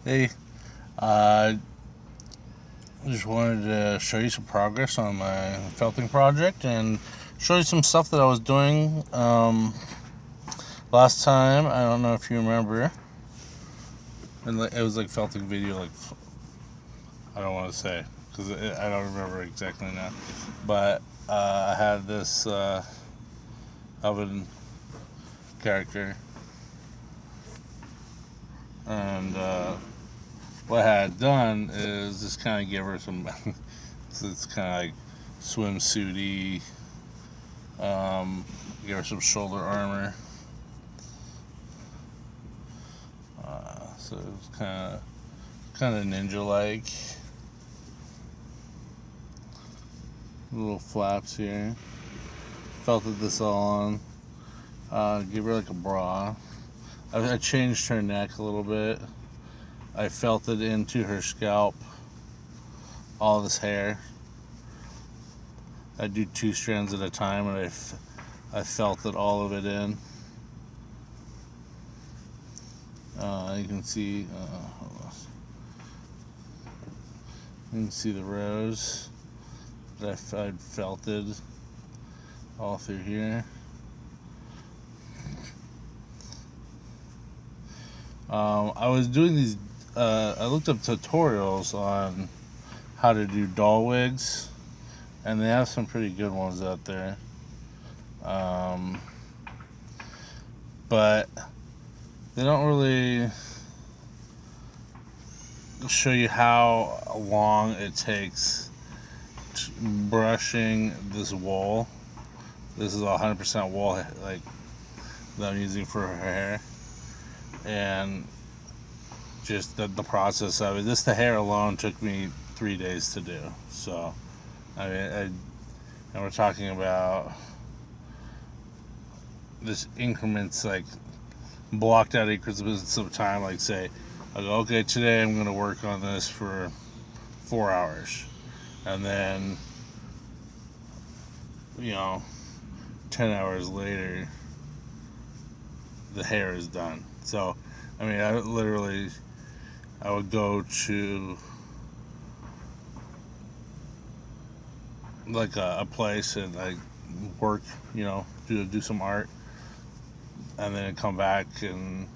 Hey, uh, just wanted to show you some progress on my felting project and show you some stuff that I was doing last time. I don't know if you remember, and it was like felting video. Like I don't want to say because I don't remember exactly now, but I had this oven character, and what I had done is just kind of give her some. It's kind of like swimsuity. Give her some shoulder armor. So it's kind of ninja like. Little flaps here. Felted this all on. Give her like a bra. I changed her neck a little bit. I felted into her scalp all this hair. I do 2 strands at a time, and I felted all of it in. You can see, you can see the rows that I'd felted all through here. I was doing these. I looked up tutorials on how to do doll wigs, and they have some pretty good ones out there. But they don't really show you how long it takes brushing this wool. This is 100% wool, like that I'm using for her hair, and just the process of it. The hair alone took me 3 days to do. So, I mean, and we're talking about this increments, like blocked out increments of time. Like say, I go, okay, today I'm going to work on this for 4 hours, and then 10 hours later, the hair is done. So, I mean, I would go to like a place and like work, do some art, and then come back and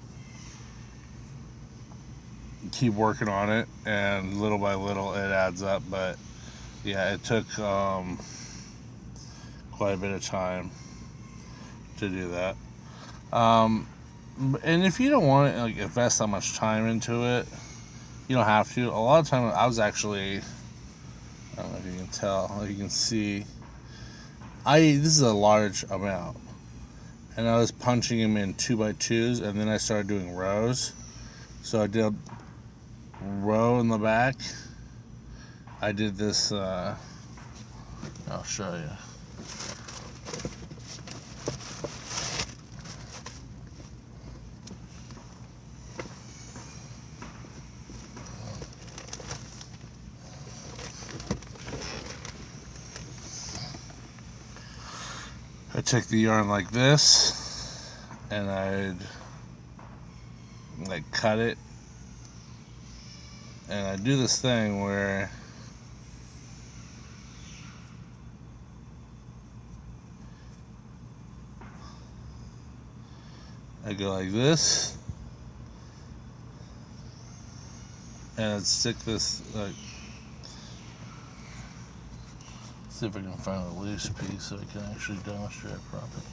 keep working on it, and little by little it adds up. But yeah, it took quite a bit of time to do that. And if you don't want to like invest that much time into it, you don't have to. A lot of time I was actually, I don't know if you can tell, if you can see, this is a large amount, and I was punching them in 2x2s, and then I started doing rows. So I did a row in the back. I did this. I'll show you. I take the yarn like this, and I'd like cut it, and I do this thing where I go like this, and I'd stick this like. See if I can find a loose piece so I can actually demonstrate it properly.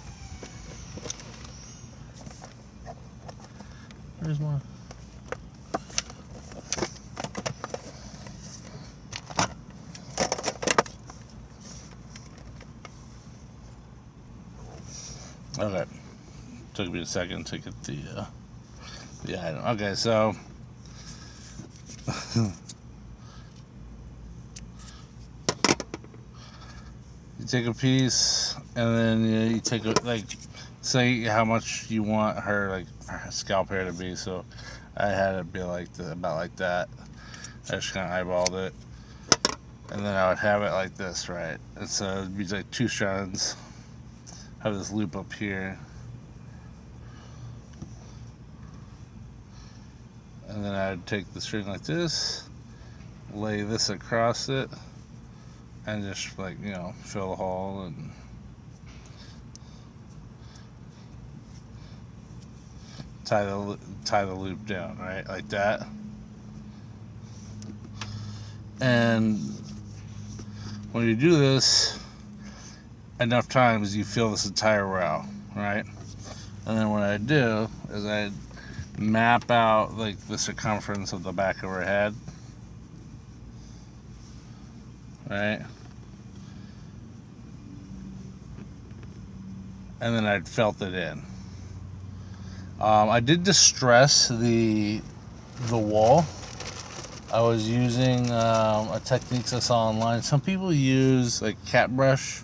Where's mine? Okay, took me a second to get the item. Okay, so you take a piece, and then you take say how much you want her scalp hair to be. So I had it be about like that. I just kind of eyeballed it, and then I would have it like this, right? And so it'd be like 2 strands. Have this loop up here, And then I'd take the string like this, lay this across it, and just like, you know, fill the hole and tie the loop down, right, like that. And when you do this enough times, you fill this entire row, right? And then what I do is I map out like the circumference of the back of her head, right? And then I'd felt it in. I did distress the wool. I was using a technique I saw online. Some people use like cat brush,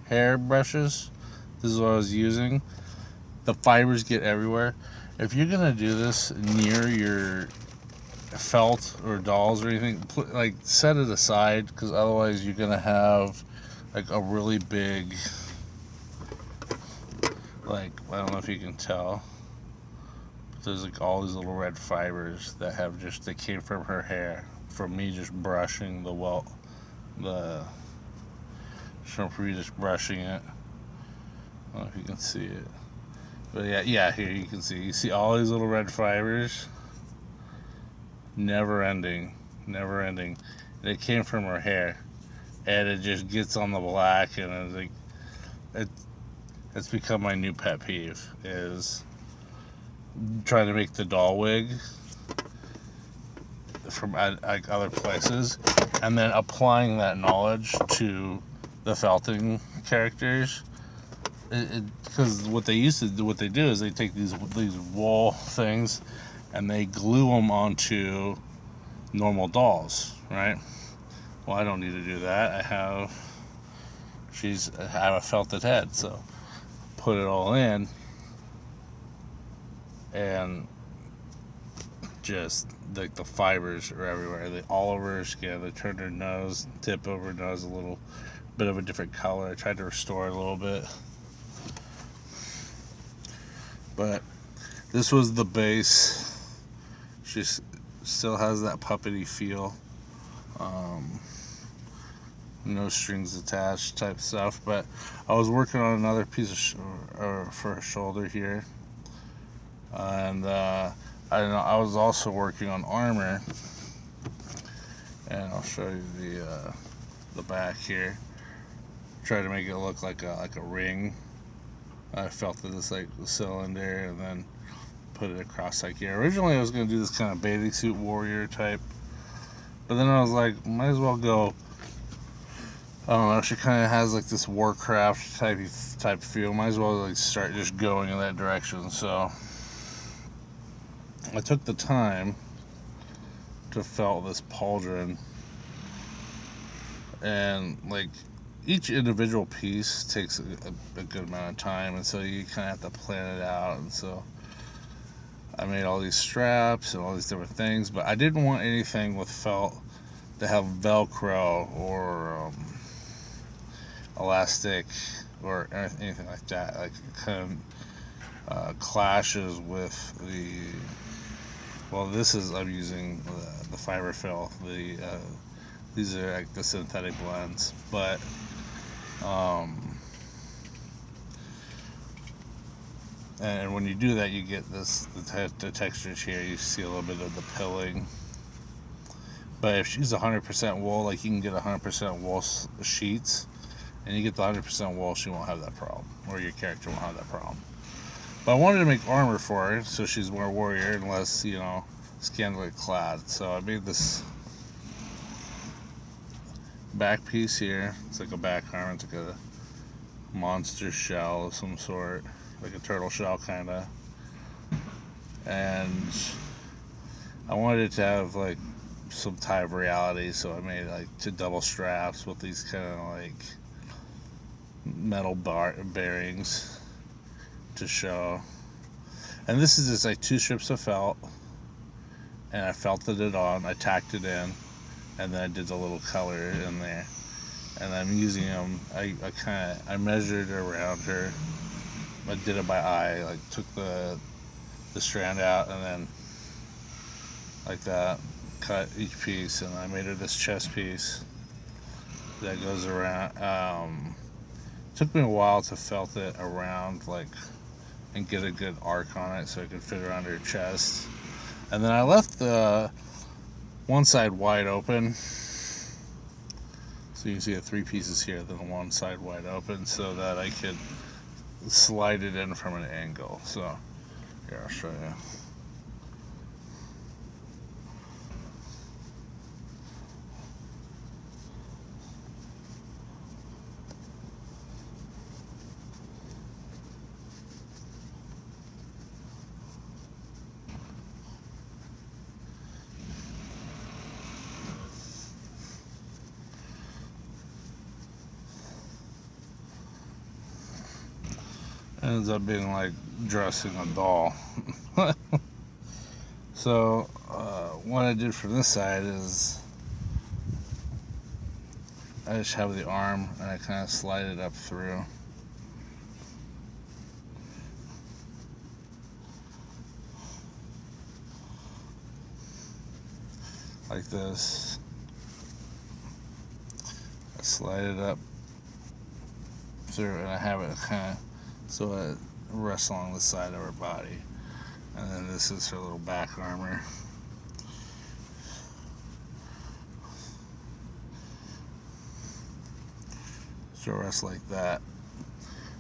hair brushes. This is what I was using. The fibers get everywhere. If you're gonna do this near your felt or dolls or anything, like set it aside, because otherwise you're gonna have like a really big, like, I don't know if you can tell, but there's like all these little red fibers that have just, they came from her hair, from me just brushing from me just brushing it. I don't know if you can see it. But yeah, here you can see. You see all these little red fibers? Never ending. They came from her hair. And it just gets on the black, and it's like, it's become my new pet peeve, is trying to make the doll wig from like other places, and then applying that knowledge to the felting characters. Because what they do is they take these wool things and they glue them onto normal dolls, right? Well, I don't need to do that. I have a felted head, so put it all in, and just like the fibers are everywhere. They all over her skin. They turned her nose, tip over her nose a little bit of a different color. I tried to restore it a little bit. But this was the base. She still has that puppety feel. No strings attached type stuff. But I was working on another piece for her shoulder here. And I was also working on armor. And I'll show you the back here. Try to make it look like a ring. I felted this like cylinder and then put it across like here. Originally I was going to do this kind of bathing suit warrior type, but then I was like, might as well go, I don't know, she kind of has like this Warcraft type feel, might as well like start just going in that direction. So I took the time to felt this pauldron, and like each individual piece takes a good amount of time, and so you kind of have to plan it out. And so I made all these straps and all these different things, but I didn't want anything with felt to have Velcro or elastic or anything like that. Like it kind of clashes with I'm using the fiber fill. These are like the synthetic blends, but and when you do that, you get the textures here. You see a little bit of the pilling. But if she's 100% wool, like you can get 100% wool sheets, and you get the 100% wool, she won't have that problem, or your character won't have that problem. But I wanted to make armor for her, so she's more warrior and less, scantily clad. So I made this back piece here. It's like a back armor. It's like a monster shell of some sort, like a turtle shell kind of. And I wanted it to have like some type of reality, so I made like 2 double straps with these kind of like metal bearings to show. And this is just like 2 strips of felt, and I felted it on, I tacked it in, and then I did the little color in there. And I'm using them, I measured around her. I did it by eye, like took the strand out and then like that, cut each piece, and I made her this chest piece that goes around. Took me a while to felt it around, like, and get a good arc on it so it could fit around her chest. And then I left the one side wide open, so you can see the 3 pieces here, then one side wide open, so that I could slide it in from an angle. So here, I'll show you. Ends up being like dressing a doll. So what I did from this side is I just have the arm and I kind of slide it up through. Like this. I slide it up through and I have it kind of so it rests along the side of her body. And then this is her little back armor. So it rests like that.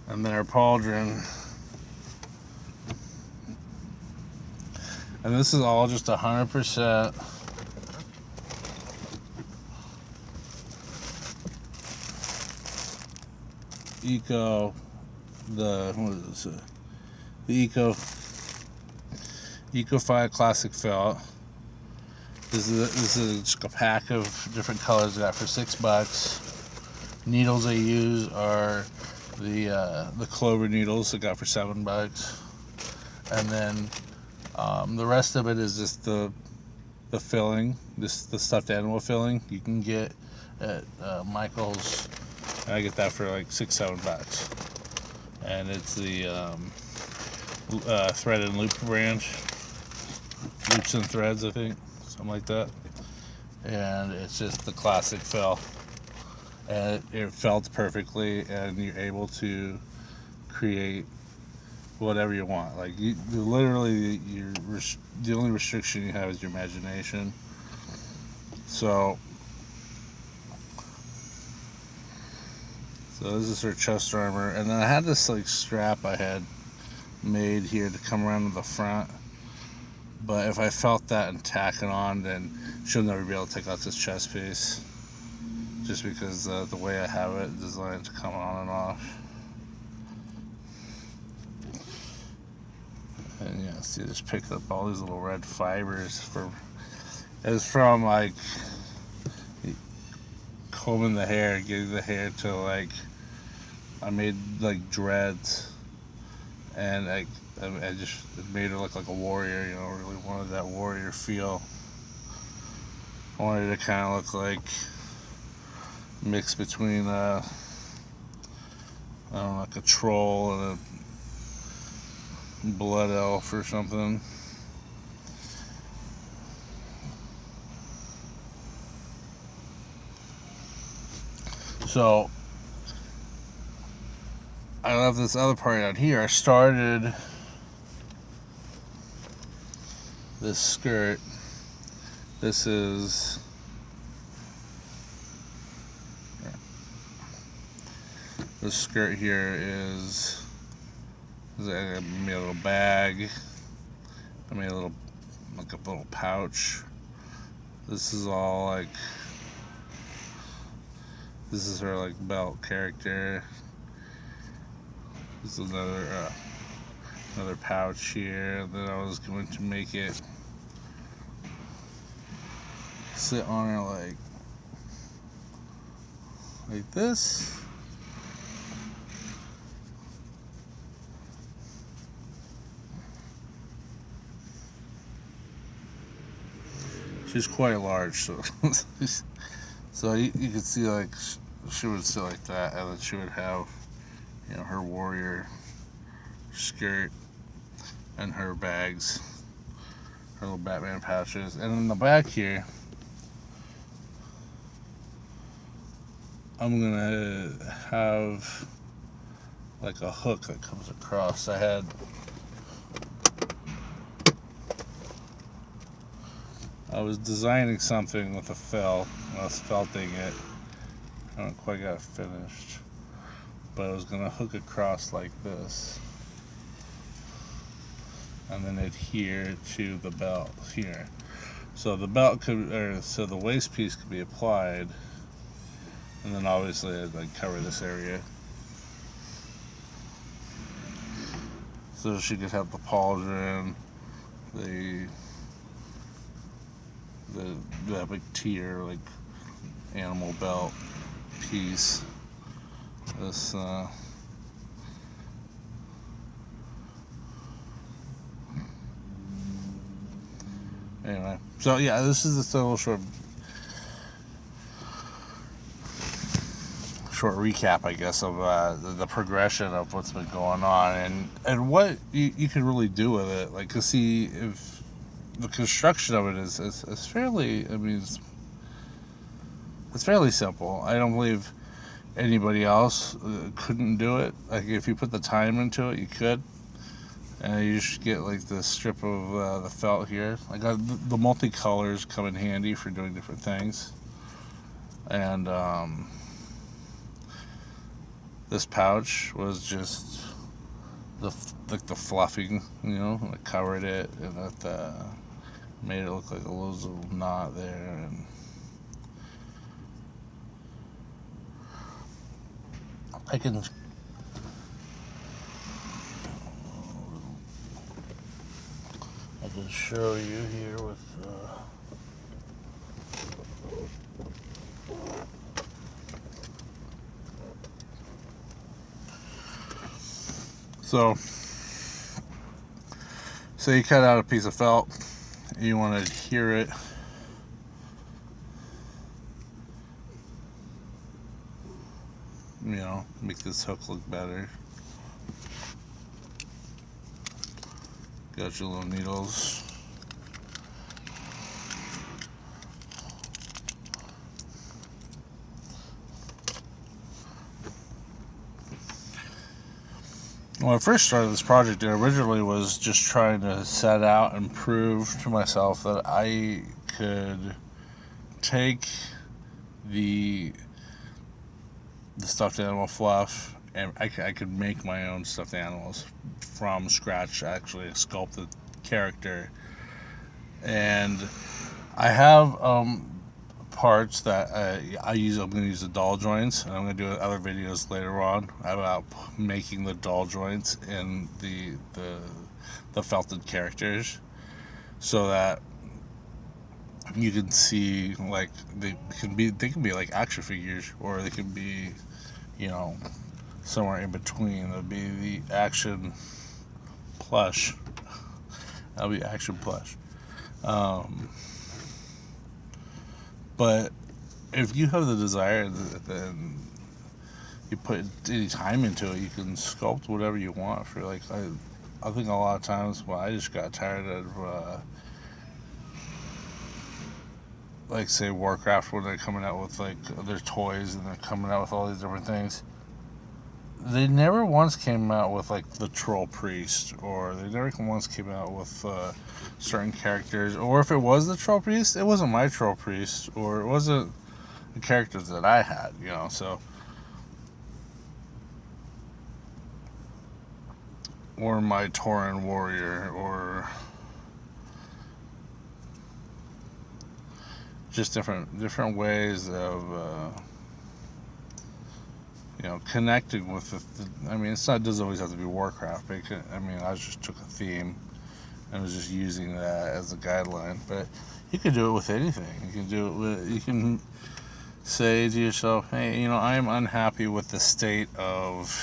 And then her pauldron. And this is all just 100% eco. What is this? The Ecofy Classic Felt. This is just a pack of different colors I got for $6. Needles I use are the clover needles I got for $7. And then the rest of it is just the filling, the stuffed animal filling you can get at Michael's. I get that for like $6-7. And it's the Thread and Loop brand. Loops and Threads, I think. Something like that. And it's just the classic felt. And it felt perfectly, and you're able to create whatever you want. Like, literally, the only restriction you have is your imagination. So this is her chest armor, and then I had this like strap I had made here to come around to the front. But if I felt that and tack it on, then she'll never be able to take out this chest piece, just because the way I have it designed to come on and off. And yeah, see, just picked up all these little red fibers from like combing the hair, getting the hair to like, I made like dreads, and I just made her look like a warrior, you know, really wanted that warrior feel. I wanted it to kind of look like mix between I don't know, like a troll and a blood elf or something. So I love this other part out here. I started this skirt. This is this skirt here is I made a little bag. I made a little pouch. This is all like, this is her like belt character. This is another pouch here. Then I was going to make it sit on her like this. She's quite large, so so you can see like she would sit like that, and then she would have, you know, her warrior skirt and her bags, Her little Batman pouches. And in the back here, I'm gonna have like a hook that comes across. I was designing something with a felt. I was felting it. I haven't quite got it finished. But I was gonna hook across like this. And then adhere to the belt here. So the belt so the waist piece could be applied, and then obviously I'd like cover this area. So she could have the pauldron, the big tier like animal belt piece. This anyway, so yeah, this is just a little short recap, I guess, of the progression of what's been going on and what you can really do with it. Like, to see if the construction of it is fairly, I mean, it's fairly simple. I don't believe anybody else couldn't do it. Like, if you put the time into it, you could. And you just get like this strip of the felt here. Like, the multicolors come in handy for doing different things. And this pouch was just the fluffing, you know, I covered it and that made it look like a little knot there. And I can show you here with so you cut out a piece of felt, you want to adhere it you know, make this hook look better. Got your little needles. When I first started this project, it originally was just trying to set out and prove to myself that I could take the stuffed animal fluff and I could make my own stuffed animals from scratch, actually sculpt the character. And I have parts that I'm going to use the doll joints, and I'm going to do other videos later on about making the doll joints in the felted characters, so that you can see, like, they can be like action figures, or they can be, you know, somewhere in between. There'll be the action plush. That'll be action plush. But if you have the desire, then you put any time into it, you can sculpt whatever you want. For like, I think a lot of times when I just got tired of, like, say Warcraft, when they're coming out with like their toys and they're coming out with all these different things, they never once came out with like the troll priest, or they never once came out with certain characters, or if it was the troll priest, it wasn't my troll priest, or it wasn't the characters that I had, you know. So, or my Tauren warrior, or just different ways of you know, connecting with I mean, it doesn't always have to be Warcraft. I mean, I just took a theme and was just using that as a guideline. But you can do it with anything. You can do it with, you can say to yourself, hey, you know, I am unhappy with the state of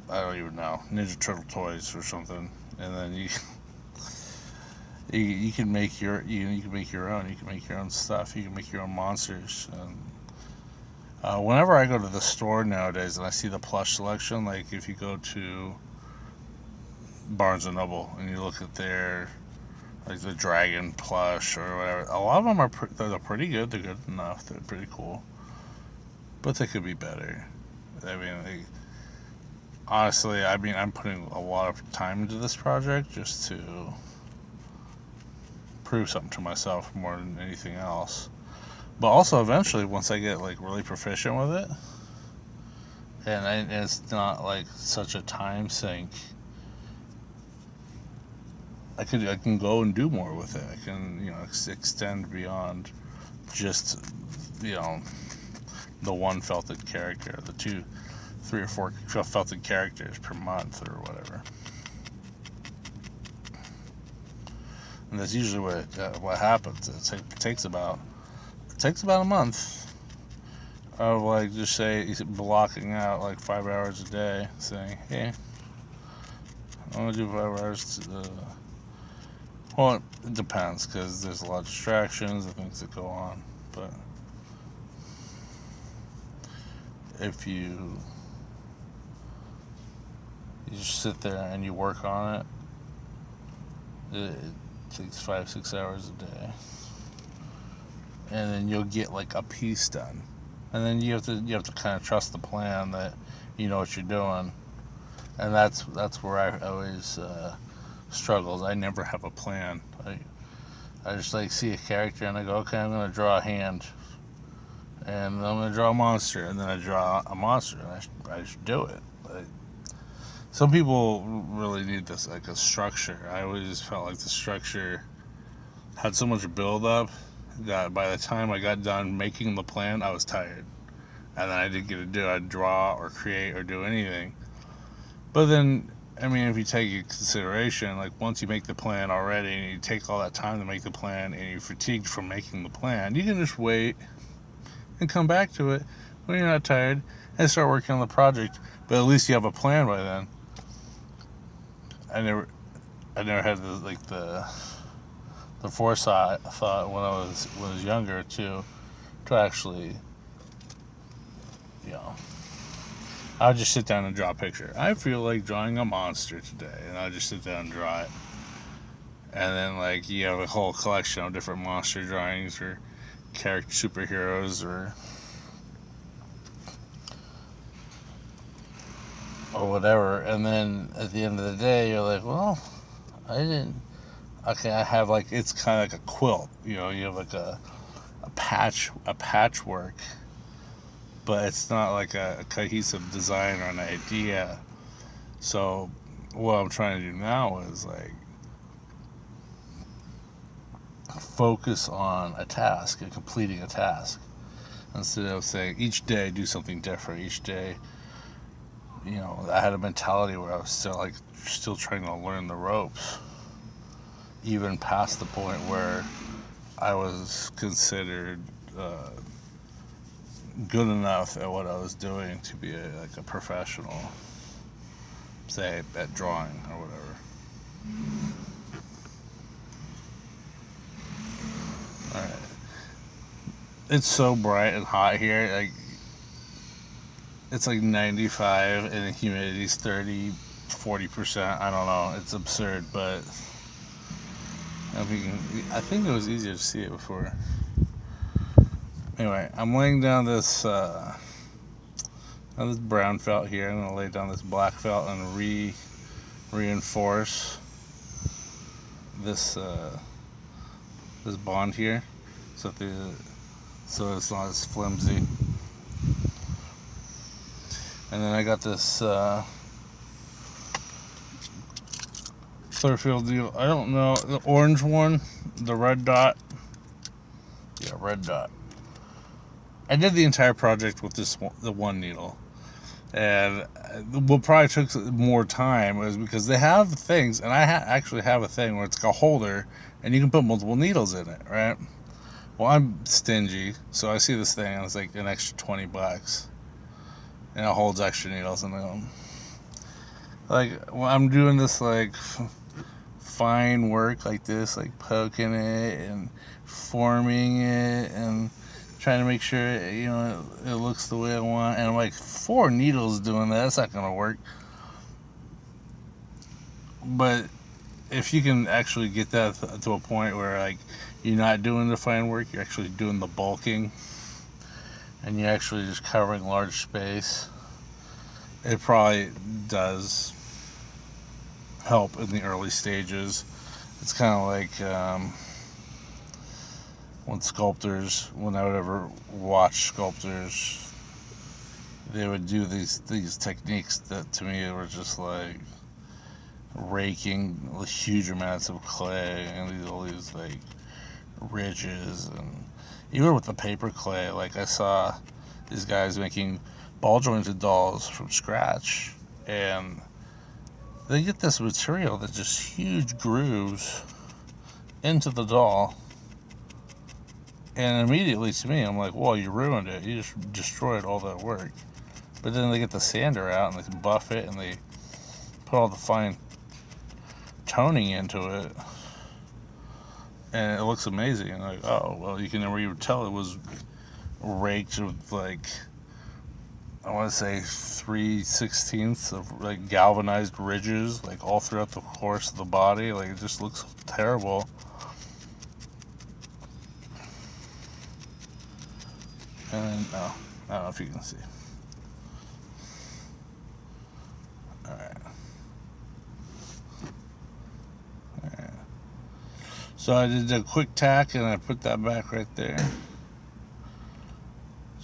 I don't even know, Ninja Turtle toys or something, and then you can make you can make your own. You can make your own stuff. You can make your own monsters. Whenever I go to the store nowadays and I see the plush selection, like if you go to Barnes and Noble and you look at their like the dragon plush or whatever, a lot of them are they're pretty good. They're good enough. They're pretty cool, but they could be better. I mean, honestly, I mean, I'm putting a lot of time into this project just to prove something to myself more than anything else. But also, eventually, once I get like really proficient with it, and it's not like such a time sink, I can go and do more with it. I can extend beyond just the one felted character, the 2, 3 or 4 felted characters per month or whatever. And that's usually what happens. It takes about a month of like just say blocking out like 5 hours a day, saying, "Hey, I'm gonna do 5 hours." Well, it depends because there's a lot of distractions and things that go on. But if you just sit there and you work on it, it takes 5-6 hours a day, and then you'll get like a piece done, and then you have to kind of trust the plan that you know what you're doing, and that's where I always struggles. I never have a plan. I just like see a character and I go, okay, I'm gonna draw a hand, and I'm gonna draw a monster, and then I draw a monster, and I just do it. Like, some people really need this like a structure. I always felt like the structure had so much build up that by the time I got done making the plan, I was tired, and then I didn't get to do it. I'd draw or create or do anything. But then, I mean, if you take into consideration, like once you make the plan already and you take all that time to make the plan and you're fatigued from making the plan, you can just wait and come back to it when you're not tired and start working on the project. But at least you have a plan by then. I never had the foresight thought when I was younger to actually, I would just sit down and draw a picture. I feel like drawing a monster today, and I just sit down and draw it. And then like you have a whole collection of different monster drawings or character superheroes or whatever. And then at the end of the day, you're like, well, I didn't. Okay, I have like it's kind of like a quilt. You have like a patchwork, but it's not like a cohesive design or an idea. So what I'm trying to do now is like focus on a task and completing a task instead of saying each day do something different. Each day, I had a mentality where I was still trying to learn the ropes, even past the point where I was considered good enough at what I was doing to be a professional, say at drawing or whatever. All right, it's so bright and hot here. Like it's like 95 and the humidity's 30-40%. I don't know. It's absurd, but I think it was easier to see it before. Anyway, I'm laying down this brown felt here. I'm gonna lay down this black felt and reinforce this bond here, so it's not as flimsy. And then I got this Clearfield deal. I don't know the orange one, the red dot. Yeah, red dot. I did the entire project with the one needle, and what probably took more time was because they have things, and I actually have a thing where it's like a holder, and you can put multiple needles in it, right? Well, I'm stingy, so I see this thing, and it's like an extra $20, and it holds extra needles in them. Like, when I'm doing this like fine work like this, like poking it and forming it and trying to make sure it looks the way I want. And I'm like, 4 needles doing that, that's not gonna work. But if you can actually get that to a point where like you're not doing the fine work, you're actually doing the bulking, and you're actually just covering large space, it probably does help in the early stages. It's kind of like when I would ever watch sculptors, they would do these techniques that to me were just like raking huge amounts of clay and all these like ridges, and even with the paper clay, like I saw these guys making ball jointed dolls from scratch, and they get this material that just huge grooves into the doll, and immediately to me I'm like, well, you ruined it, you just destroyed all that work. But then they get the sander out and they buff it and they put all the fine toning into it, and it looks amazing. And like, oh well, you can never even tell it was raked with like, I want to say 3/16 of like galvanized ridges, like all throughout the course of the body. Like it just looks terrible. And no, I don't know if you can see. All right. So I did a quick tack and I put that back right there.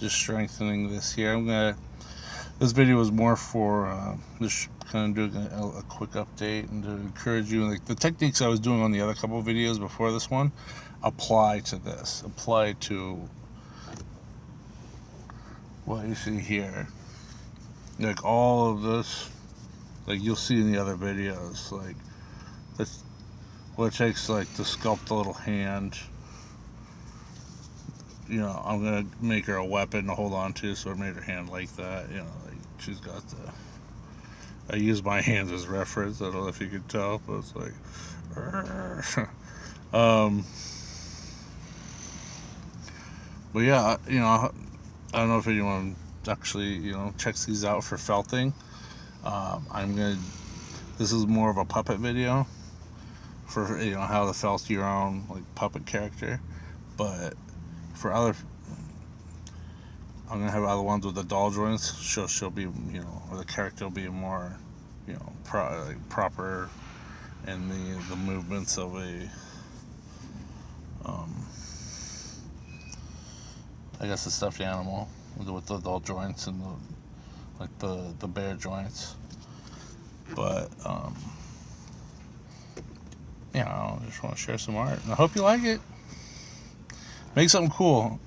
Just strengthening this here. This video was more for just kind of doing a quick update and to encourage you. Like the techniques I was doing on the other couple of videos before this one, apply to this. Apply to what you see here. Like all of this, like you'll see in the other videos. Like that's what it takes, like to sculpt a little hand. I'm gonna make her a weapon to hold on to, so I made her hand like that. Like she's got the. I use my hands as reference. I don't know if you could tell, but it's like. But yeah, I don't know if anyone actually, checks these out for felting. This is more of a puppet video for how to felt your own like puppet character, but for I'm gonna have other ones with the doll joints. She'll be or the character will be more proper in the movements of a I guess a stuffed animal with the doll joints and the bear joints. But I just want to share some art, and I hope you like it. Make something cool.